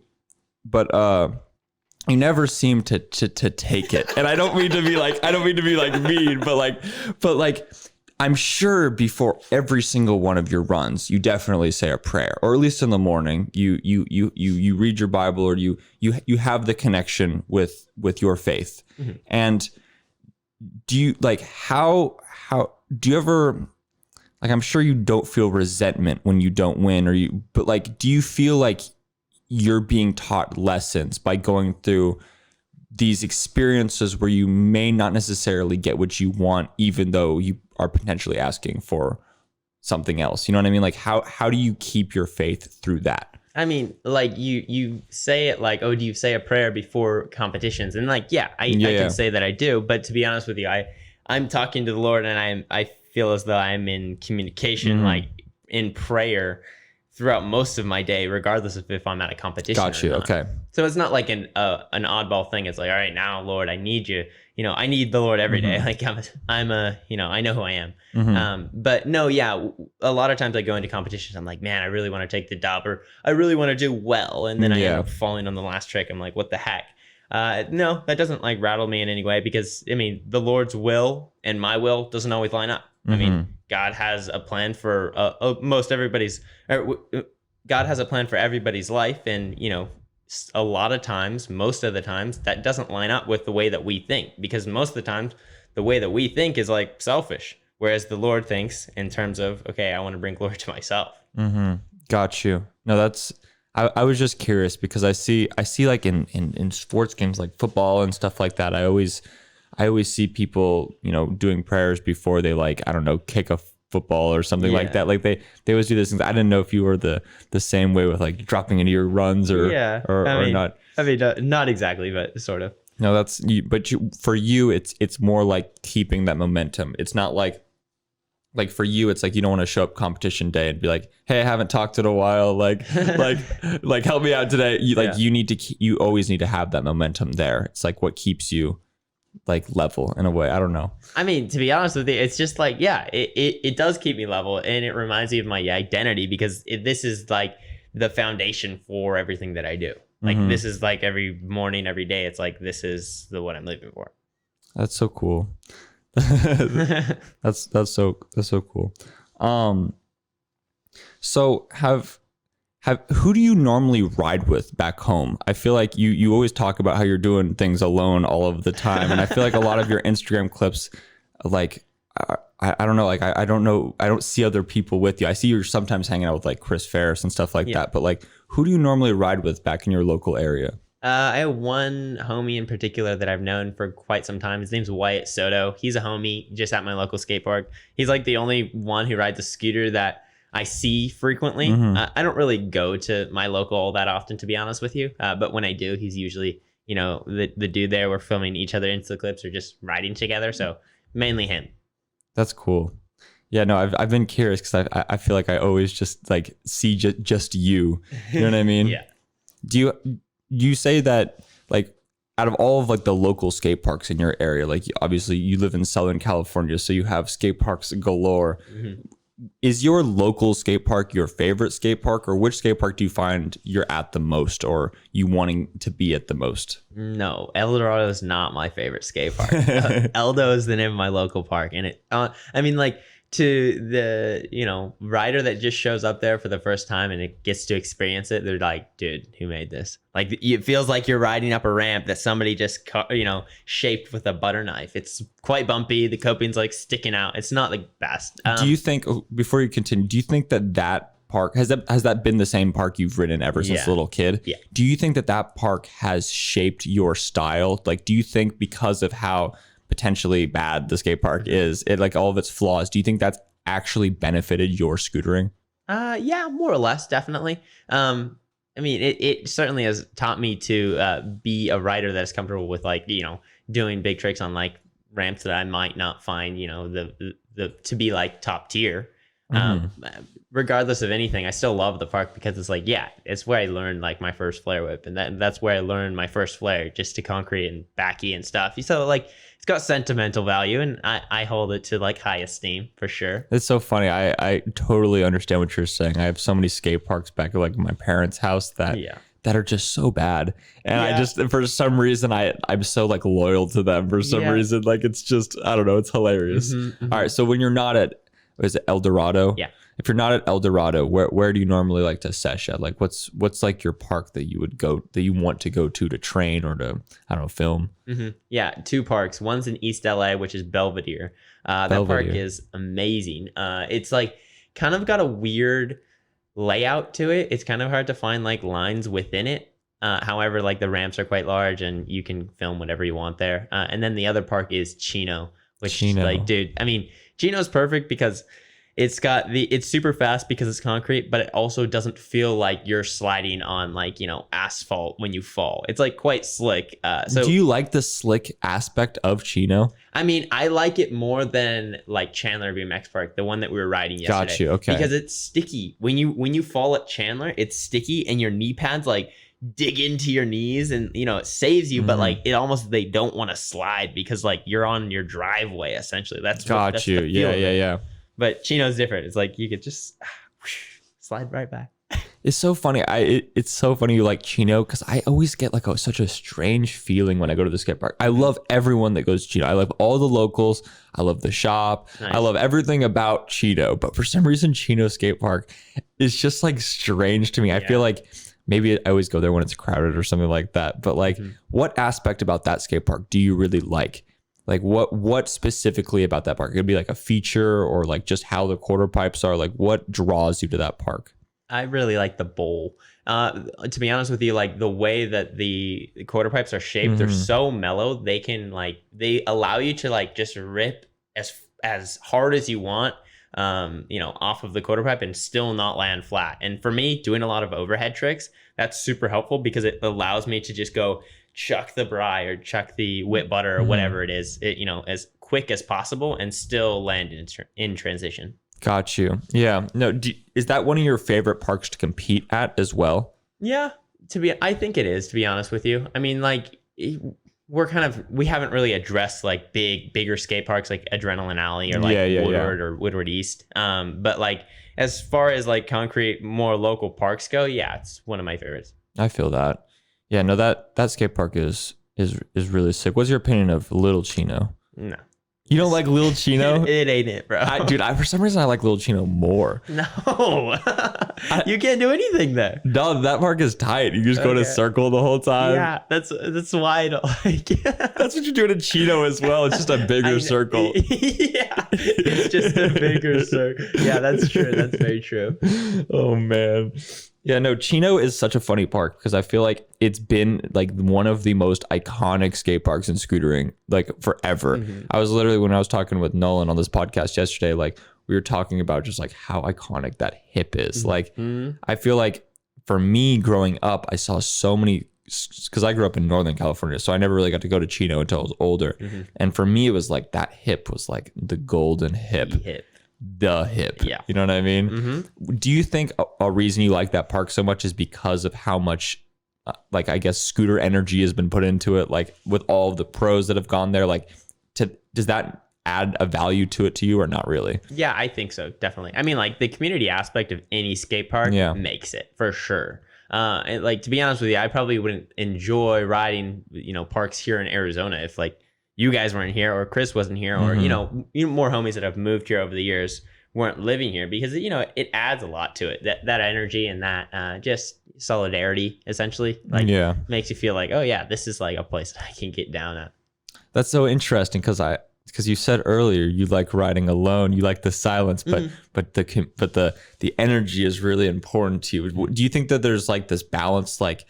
never seem to take it. And I don't mean to be like mean, but like I'm sure before every single one of your runs, you definitely say a prayer, or at least in the morning, you read your Bible, or you have the connection with your faith. And do you how do you ever, like, I'm sure you don't feel resentment when you don't win, but like, do you feel like you're being taught lessons by going through these experiences where you may not necessarily get what you want, even though you are potentially asking for something else? You know what I mean? Like, how do you keep your faith through that? I mean, like you say it like, oh, do you say a prayer before competitions? And like, I can say that I do, but to be honest with you, I'm talking to the Lord, and I feel as though I'm in communication, like in prayer throughout most of my day, regardless of if I'm at a competition. Got you. Or not. Okay. So it's not like an oddball thing. It's like, all right, now, Lord, I need you. I need the Lord every day. Like I'm I know who I am. But no, a lot of times I go into competitions, I'm like, man, I really want to take the dub, or I really want to do well. And then I end up falling on the last trick. I'm like, what the heck? No, that doesn't like rattle me in any way, because I mean, the Lord's will and my will doesn't always line up. I mean, God has a plan for God has a plan for everybody's life, and a lot of times, most of the times, that doesn't line up with the way that we think, because most of the times the way that we think is like selfish, whereas the Lord thinks in terms of, okay, I want to bring glory to myself. Got you. No, I was just curious because I see like in sports games like football and stuff like that. I always see people, doing prayers before they, like, I don't know, kick a football or something like that. Like they always do this things. I didn't know if you were the same way with like dropping into your runs or not. I mean, not exactly, but sort of. No, that's you. But for you, it's more like keeping that momentum. It's not like for you, it's like you don't want to show up competition day and be like, hey, I haven't talked in a while. Like help me out today. You always need to have that momentum there. It's like what keeps you like level in a way. I don't know. I mean, to be honest with you, it's just like, yeah, it does keep me level, and it reminds me of my identity because this is like the foundation for everything that I do. Like this is like every morning, every day. It's like this is what I'm living for. That's so cool. that's so cool. So who do you normally ride with back home? I feel like you always talk about how you're doing things alone all of the time, and I feel like a lot of your Instagram clips, like I don't know, like I don't know, I don't see other people with you. I see you're sometimes hanging out with like Chris Ferris and stuff like that, but like who do you normally ride with back in your local area? I have one homie in particular that I've known for quite some time. His name's Wyatt Soto. He's a homie just at my local skate park. He's like the only one who rides a scooter that I see frequently. I don't really go to my local all that often, to be honest with you. But when I do, he's usually, the dude there. We're filming each other Insta clips or just riding together. So mainly him. That's cool. Yeah, no, I've been curious because I feel like I always just like see just you. You know what I mean? Yeah. Do you say that, like, out of all of like the local skate parks in your area, like obviously you live in Southern California, so you have skate parks galore. Is your local skate park your favorite skate park, or which skate park do you find you're at the most or you wanting to be at the most? No, El Dorado is not my favorite skate park. Eldo is the name of my local park, and I mean, like, to the rider that just shows up there for the first time and it gets to experience it, they're like, dude, who made this? Like, it feels like you're riding up a ramp that somebody just shaped with a butter knife. It's quite bumpy. The coping's like sticking out. It's not the best. Do you think, before you continue, do you think that park has that been the same park you've ridden ever since a little kid? Yeah. Do you think that park has shaped your style? Like, do you think because of how potentially bad the skate park is, it, like, all of its flaws, do you think that's actually benefited your scootering? Yeah, more or less, definitely. I mean, it certainly has taught me to be a rider that is comfortable with, like, doing big tricks on like ramps that I might not find, the to be like top tier. Regardless of anything, I still love the park because it's like, yeah, it's where I learned like my first flare whip, and that's where I learned my first flare, just to concrete and backy and stuff. So like, it's got sentimental value, and I hold it to like high esteem for sure. It's so funny. I totally understand what you're saying. I have so many skate parks back at like my parents' house that are just so bad, and I just, for some reason, I'm so like loyal to them for some reason. Like, it's just, I don't know, it's hilarious. All right, so when you're not at, is it El Dorado? Yeah. If you're not at El Dorado, where do you normally like to sesh at? Like, what's like your park that you want to go to train or to, I don't know, film? Yeah, two parks. One's in East LA, which is Belvedere. That park is amazing. It's like kind of got a weird layout to it. It's kind of hard to find like lines within it. However, like, the ramps are quite large and you can film whatever you want there. And then the other park is Chino, which is like, dude, I mean, Chino's perfect because it's super fast because it's concrete, but it also doesn't feel like you're sliding on like, asphalt when you fall. It's like quite slick. So do you like the slick aspect of Chino? I mean, I like it more than like Chandler BMX Park, the one that we were riding yesterday. Got you. Okay. Because it's sticky. When you fall at Chandler, it's sticky and your knee pads like dig into your knees, and it saves you, but like, it almost, they don't want to slide because like you're on your driveway essentially. That's Yeah. But Chino's different. It's like you could just slide right back. It's so funny. It's so funny you like Chino, because I always get like such a strange feeling when I go to the skate park. I love everyone that goes to Chino. I love all the locals. I love the shop. Nice. I love everything about Chino. But for some reason, Chino skate park is just like strange to me. I feel like maybe I always go there when it's crowded or something like that. But like, what aspect about that skate park do you really like? Like, what specifically about that park? It could be like a feature, or like just how the quarter pipes are. Like, what draws you to that park? I really like the bowl. To be honest with you, like the way that the quarter pipes are shaped, they're so mellow. They allow you to like just rip as hard as you want, off of the quarter pipe and still not land flat. And for me, doing a lot of overhead tricks, that's super helpful because it allows me to just go chuck the bri or chuck the whip butter or whatever it is, as quick as possible and still land in transition. Got you. Yeah. No, is that one of your favorite parks to compete at as well? Yeah, I think it is, to be honest with you. I mean, like we haven't really addressed like bigger skate parks like Adrenaline Alley or like Woodward or Woodward East. But like as far as like concrete, more local parks go, yeah, it's one of my favorites. I feel that. Yeah, no, that skate park is really sick. What's your opinion of Little Chino? No. You don't like Little Chino? It ain't it, bro. Dude, for some reason I like Little Chino more. No. You can't do anything there. No, that park is tight. You just go in a circle the whole time. Yeah, that's why I don't like it. That's what you're doing in Chino as well. It's just a bigger circle. Yeah, it's just a bigger circle. Yeah, that's true. That's very true. Oh, man. Yeah, no, Chino is such a funny park because I feel like it's been like one of the most iconic skate parks in scootering like forever. I was literally, when I was talking with Nolan on this podcast yesterday, like we were talking about just like how iconic that hip is. Like I feel like for me growing up, I saw so many, because I grew up in Northern California, so I never really got to go to Chino until I was older. And for me, it was like that hip was like the golden hip. The hip. Yeah. You know what I mean? Do you think a reason you like that park so much is because of how much like I guess scooter energy has been put into it, like with all of the pros that have gone there? Like does that add a value to it to you or not really? Yeah, I think so, definitely. I mean, like the community aspect of any skate park makes it for sure. And like to be honest with you, I probably wouldn't enjoy riding parks here in Arizona if like you guys weren't here or Chris wasn't here or, more homies that have moved here over the years weren't living here, because, it adds a lot to it. That energy and that just solidarity, essentially, like makes you feel like, oh, yeah, this is like a place that I can get down at. That's so interesting because you said earlier you like riding alone, you like the silence, but the energy is really important to you. Do you think that there's like this balance, like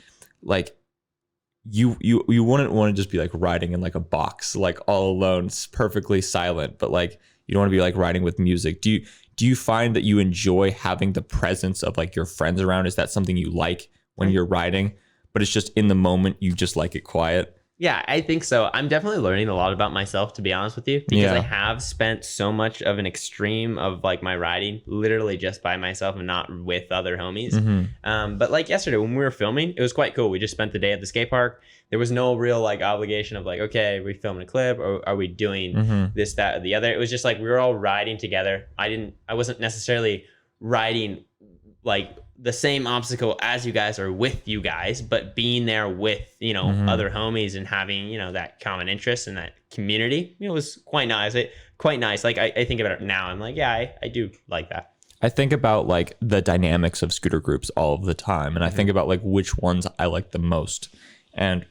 you wouldn't want to just be like riding in like a box, like all alone, perfectly silent, but like you don't want to be like riding with music. Do you find that you enjoy having the presence of like your friends around? Is that something you like when you're riding, but it's just in the moment you just like it quiet? Yeah, I think so. I'm definitely learning a lot about myself, to be honest with you, because I have spent so much of an extreme of like my riding literally just by myself and not with other homies. But like yesterday when we were filming, it was quite cool. We just spent the day at the skate park. There was no real like obligation of like, okay, are we filming a clip or are we doing this, that, or the other? It was just like we were all riding together. I wasn't necessarily riding like the same obstacle as you guys or with you guys, but being there with, other homies and having, that common interest and that community, was quite nice. Like I think about it now. I'm like, yeah, I do like that. I think about like the dynamics of scooter groups all of the time. And I think about like which ones I like the most. And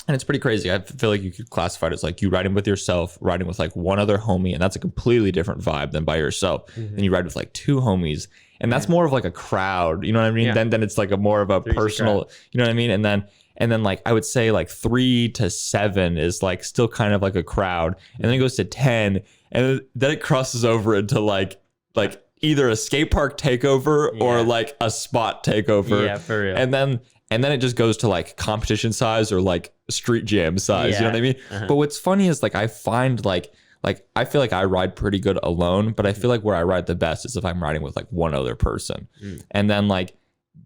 it's pretty crazy. I feel like you could classify it as like you riding with yourself, riding with like one other homie, and that's a completely different vibe than by yourself. Then you ride with like two homies, and that's more of like a crowd. You know what I mean? Yeah. Then it's like a more of a personal. You know what I mean? And then like I would say like 3 to 7 is like still kind of like a crowd, and then it goes to 10, and then it crosses over into like either a skate park takeover or like a spot takeover. Yeah, for real. And then it just goes to like competition size or like street jam size. You know what I mean? But what's funny is like I find like I feel like I ride pretty good alone, but I feel like where I ride the best is if I'm riding with like one other person. And then like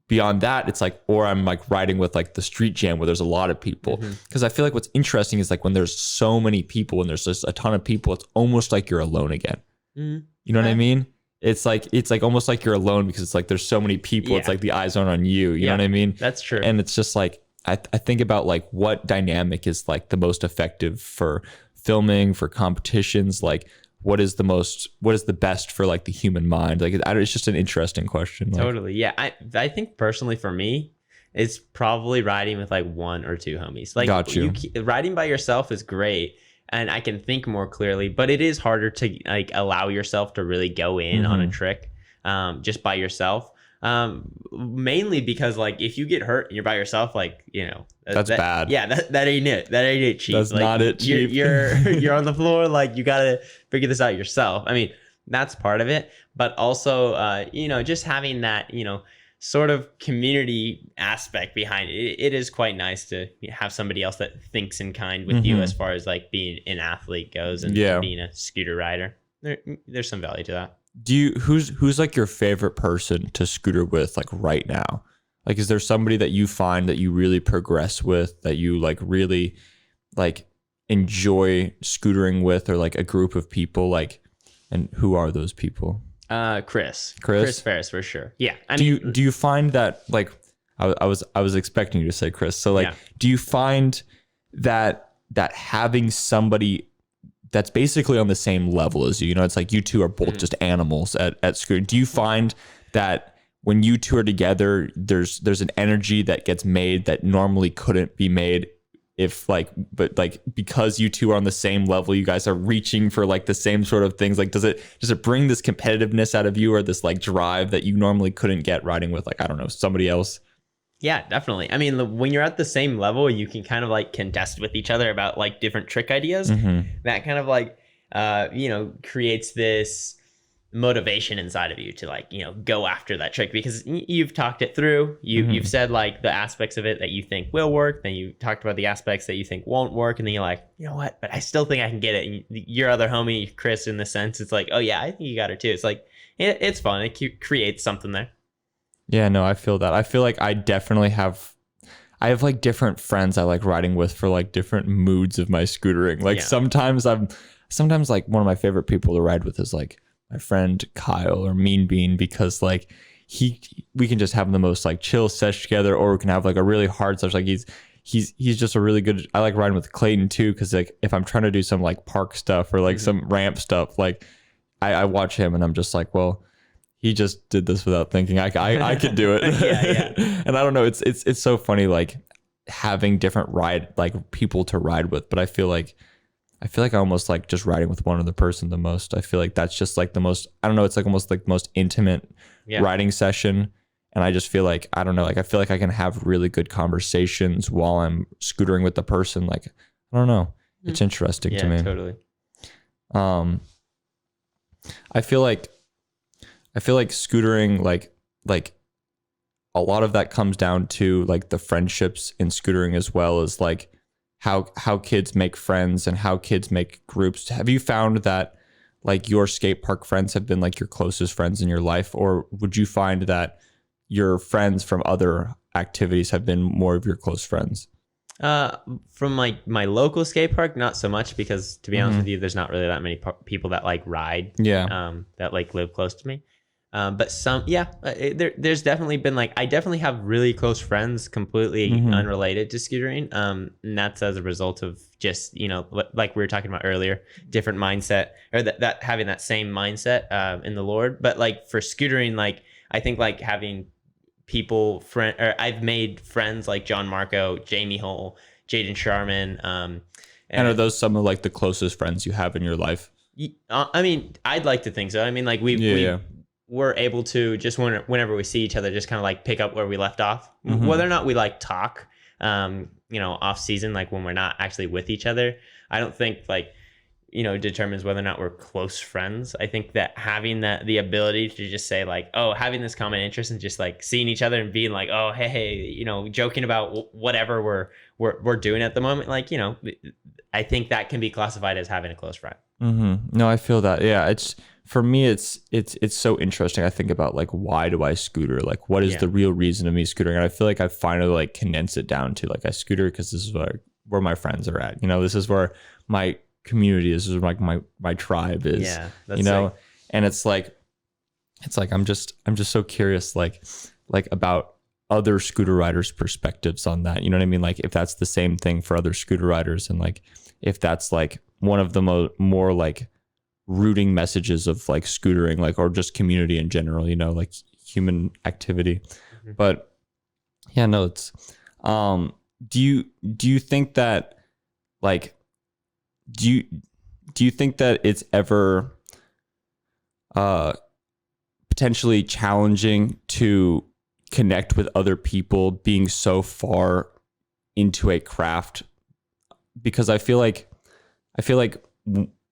beyond that, it's like, or I'm like riding with like the street jam where there's a lot of people. Because I feel like what's interesting is like when there's so many people and there's just a ton of people, it's almost like you're alone again. You know what I mean? It's like almost like you're alone because it's like there's so many people. It's like the eyes aren't on you. You know what I mean? That's true. And it's just like I think about like what dynamic is like the most effective for filming, for competitions. Like what is the best for like the human mind? Like it's just an interesting question. Like, totally. Yeah. I think personally for me, it's probably riding with like 1 or 2 homies. Like got you. Riding by yourself is great. And I can think more clearly, but it is harder to like allow yourself to really go in on a trick just by yourself. Mainly because like if you get hurt and you're by yourself, like That's bad. Yeah, that ain't it. That ain't it, Chief. That's like, not it, Chief. You're on the floor. Like you gotta figure this out yourself. I mean, that's part of it, but also just having that sort of community aspect behind it. It is quite nice to have somebody else that thinks in kind with you as far as like being an athlete goes and being a scooter rider. There's some value to that. Who's like your favorite person to scooter with like right now? Like, is there somebody that you find that you really progress with, that you like really like enjoy scootering with, or like a group of people, like, and who are those people? Chris Ferris for sure. Yeah. Do you find that like I was expecting you to say Chris. So like, do you find that having somebody that's basically on the same level as you, it's like you two are both just animals at scooting. Do you find that when you two are together, there's an energy that gets made that normally couldn't be made but because you two are on the same level, you guys are reaching for like the same sort of things? Like, does it bring this competitiveness out of you, or this like drive that you normally couldn't get riding with, like, I don't know, somebody else? Yeah, definitely. I mean, when you're at the same level, you can kind of like contest with each other about like different trick ideas. That kind of like, creates this motivation inside of you to like, go after that trick, because you've talked it through. You've said like the aspects of it that you think will work. Then you talked about the aspects that you think won't work. And then you're like, you know what, but I still think I can get it. And your other homie, Chris, in the sense, it's like, oh yeah, I think you got her too. It's like, it's fun. It creates something there. Yeah, no, I feel that. I feel like I have like different friends I like riding with for like different moods of my scootering. Like sometimes like one of my favorite people to ride with is like my friend Kyle or Mean Bean, because like we can just have the most like chill sesh together, or we can have like a really hard sesh. Like he's just a really good. I like riding with Clayton too, because like if I'm trying to do some like park stuff or like some ramp stuff, like I watch him and I'm just like, well, he just did this without thinking. I could do it. And I don't know. It's so funny like having different people to ride with, but I feel like I almost like just riding with one other person the most. I feel like that's just like the most, I don't know, it's like almost like the most intimate riding session. And I just feel like, I don't know, like I feel like I can have really good conversations while I'm scootering with the person. Like, I don't know. It's interesting to me. Yeah, totally. I feel like scootering, like a lot of that comes down to like the friendships in scootering, as well as like how kids make friends and how kids make groups. Have you found that like your skate park friends have been like your closest friends in your life, or would you find that your friends from other activities have been more of your close friends? From my local skate park, not so much, because to be honest with you, there's not really that many people that like ride. That like live close to me. But some, there's definitely been like, I definitely have really close friends completely unrelated to scootering. And that's as a result of just, like we were talking about earlier, different mindset, or that having that same mindset in the Lord. But like for scootering, like I think like having I've made friends like John Marco, Jamie Hull, Jaden Sharman. And are those some of like the closest friends you have in your life? I mean, I'd like to think so. I mean, like we're able to just whenever we see each other, just kind of like pick up where we left off. Whether or not we like talk, off season, like when we're not actually with each other, I don't think like, determines whether or not we're close friends. I think that having the ability to just say like, oh, having this common interest and just like seeing each other and being like, oh, hey, joking about whatever we're doing at the moment. Like, I think that can be classified as having a close friend. No, I feel that. Yeah. For me, it's so interesting. I think about like, why do I scooter? Like, what is the real reason of me scootering? And I feel like I finally like condensed it down to like, I scooter because this is where my friends are at. This is where my community is. This is like my tribe is. Yeah, that's and it's like I'm just so curious like about other scooter riders' perspectives on that. You know what I mean? Like if that's the same thing for other scooter riders, and like if that's like one of the more like rooting messages of like scootering, like, or just community in general, like human activity. But yeah, no, it's do you think that like do you think that it's ever potentially challenging to connect with other people being so far into a craft? Because I feel like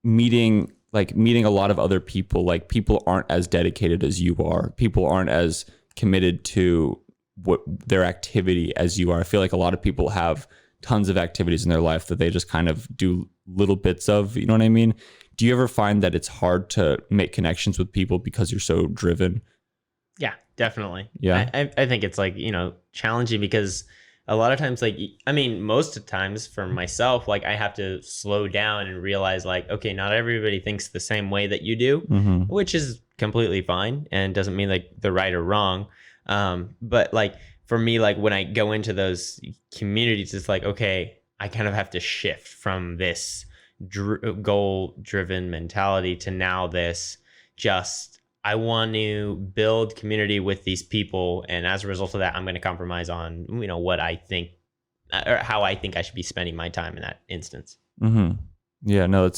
meeting a lot of other people, like people aren't as dedicated as you are. People aren't as committed to what their activity as you are. I feel like a lot of people have tons of activities in their life that they just kind of do little bits of, you know what I mean? Do you ever find that it's hard to make connections with people because you're so driven? Yeah, definitely. Yeah. I think it's like, challenging because a lot of times, like, I mean, most of the times for myself, like I have to slow down and realize like, okay, not everybody thinks the same way that you do, which is completely fine and doesn't mean like they're right or wrong. But like for me, like when I go into those communities, it's like, okay, I kind of have to shift from this goal driven mentality to now this I want to build community with these people, and as a result of that, I'm going to compromise on what I think or how I think I should be spending my time in that instance. Yeah, no,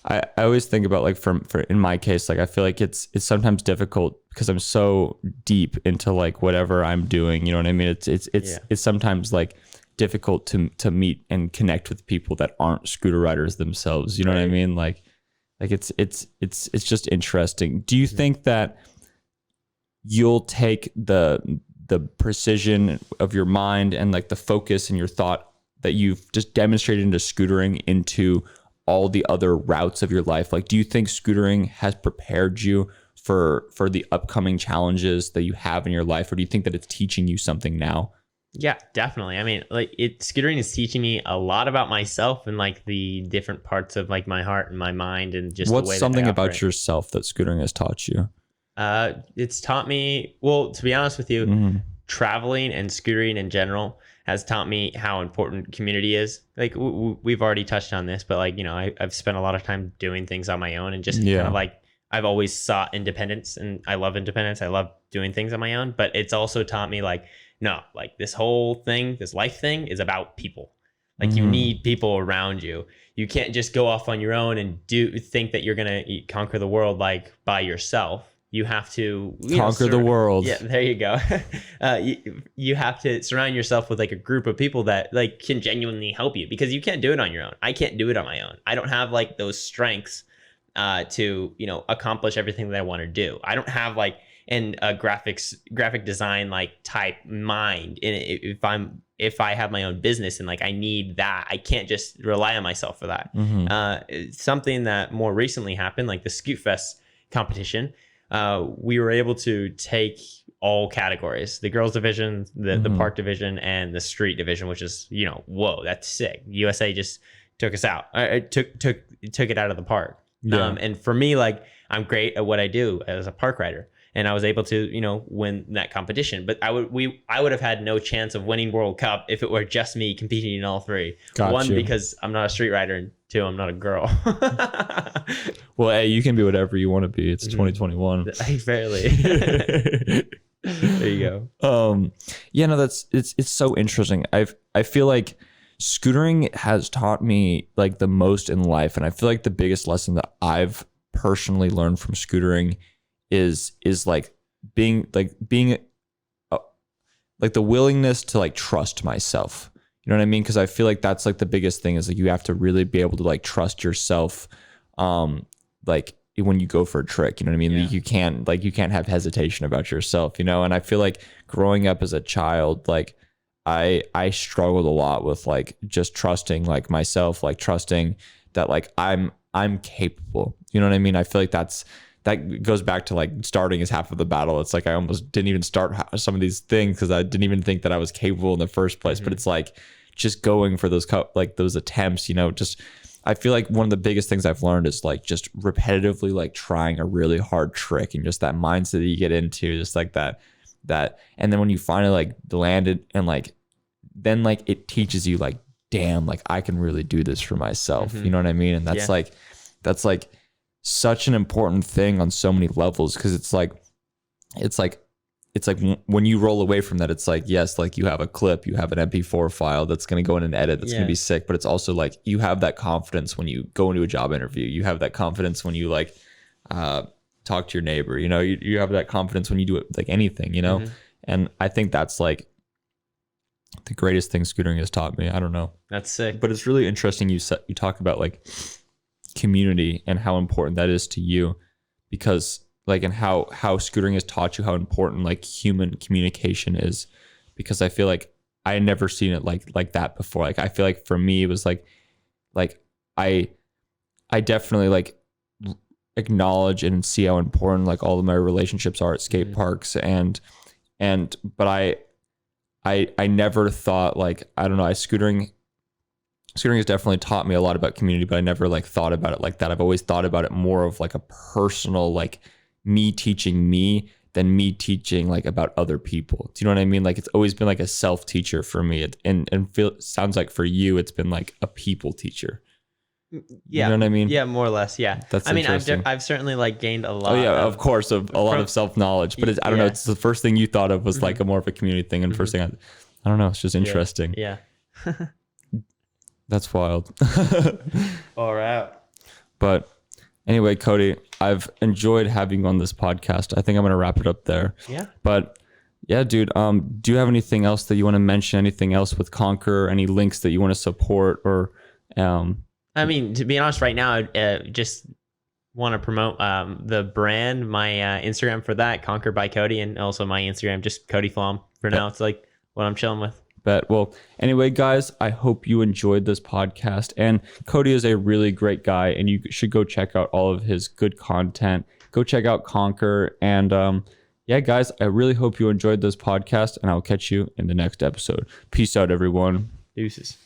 I always think about like for in my case, like I feel like it's sometimes difficult because I'm so deep into like whatever I'm doing, you know what I mean? It's sometimes like difficult to meet and connect with people that aren't scooter riders themselves, you know what I mean? Like it's just interesting. Do you think that you'll take the precision of your mind and like the focus and your thought that you've just demonstrated into scootering into all the other routes of your life? Like, do you think scootering has prepared you for the upcoming challenges that you have in your life, or do you think that it's teaching you something now? Yeah, definitely. I mean, like scootering is teaching me a lot about myself and like the different parts of like my heart and my mind and just what's the way something that about yourself that scootering has taught you? It's taught me, well, to be honest with you, traveling and scootering in general has taught me how important community is. Like we've already touched on this, but like, I've spent a lot of time doing things on my own and just kind of like, I've always sought independence and I love independence. I love doing things on my own, but it's also taught me like, no, like this whole thing, this life thing is about people. Like you need people around you. You can't just go off on your own and think that you're going to conquer the world like by yourself. You have to conquer the world. Yeah, there you go. You have to surround yourself with like a group of people that like can genuinely help you, because you can't do it on your own. I can't do it on my own. I don't have like those strengths to accomplish everything that I want to do. I don't have like a graphic design like type mind in it. If I have my own business and like I need that, I can't just rely on myself for that. Something that more recently happened, like the Scoot Fest competition, we were able to take all categories: the girls division, the park division, and the street division, which is whoa, that's sick. USA just took us out. Took it out of the park. And for me, like I'm great at what I do as a park rider, and I was able to win that competition. But I would have had no chance of winning World Cup if it were just me competing in all three. One, because I'm not a street rider, and two, I'm not a girl. Well, hey, you can be whatever you want to be. It's 2021. Barely. There you go. Yeah, no, it's so interesting. I feel like scootering has taught me like the most in life, and I feel like the biggest lesson that I've personally learned from scootering is like being like the willingness to like trust myself. You know what I mean? Because I feel like that's like the biggest thing is like you have to really be able to like trust yourself. Like when you go for a trick, you know what I mean? Yeah. You can't have hesitation about yourself, and I feel like growing up as a child, like I struggled a lot with like just trusting like myself, like trusting that like I'm capable. You know what I mean? I feel like that goes back to like starting is half of the battle. It's like I almost didn't even start some of these things because I didn't even think that I was capable in the first place. But it's like just going for those attempts, just I feel like one of the biggest things I've learned is like just repetitively like trying a really hard trick, and just that mindset that you get into, just like that, and then when you finally like land it, and like then like it teaches you like, damn, like I can really do this for myself. You know what I mean? And that's like such an important thing on so many levels, because it's like when you roll away from that, it's like, yes, like you have a clip, you have an MP4 file that's going to go in an edit that's going to be sick, but it's also like you have that confidence when you go into a job interview. You have that confidence when you like talk to your neighbor. You know, you have that confidence when you do it like anything, you know? Mhm. And I think that's like the greatest thing scootering has taught me. I don't know. That's sick. But it's really interesting you talk about like community and how important that is to you, because like, and how scootering has taught you how important like human communication is, because I feel like I had never seen it like that before. Like I feel like for me it was like I definitely like acknowledge and see how important like all of my relationships are at skate parks, but I never thought like, I don't know, scootering has definitely taught me a lot about community, but I never like thought about it like that. I've always thought about it more of like a personal, like me teaching me than me teaching like about other people. Do you know what I mean? Like it's always been like a self teacher for me, sounds like for you it's been like a people teacher. Yeah, you know what I mean? Yeah, more or less. Yeah, That's I mean, interesting. I've certainly like gained a lot. Oh yeah, of course, a lot of self knowledge. But I don't know. It's the first thing you thought of was like a more of a community thing, and first thing I don't know. It's just interesting. Yeah. That's wild. All right. But anyway, Cody, I've enjoyed having you on this podcast. I think I'm gonna wrap it up there. Yeah. But yeah, dude. Do you have anything else that you want to mention? Anything else with Conquer? Any links that you want to support or? I mean, to be honest, right now, just want to promote the brand, my Instagram for that, Conquer by Cody, and also my Instagram, just Cody Flom for now. It's like what I'm chilling with. Bet. Well, anyway, guys, I hope you enjoyed this podcast. And Cody is a really great guy, and you should go check out all of his good content. Go check out Conquer. And yeah, guys, I really hope you enjoyed this podcast, and I'll catch you in the next episode. Peace out, everyone. Deuces.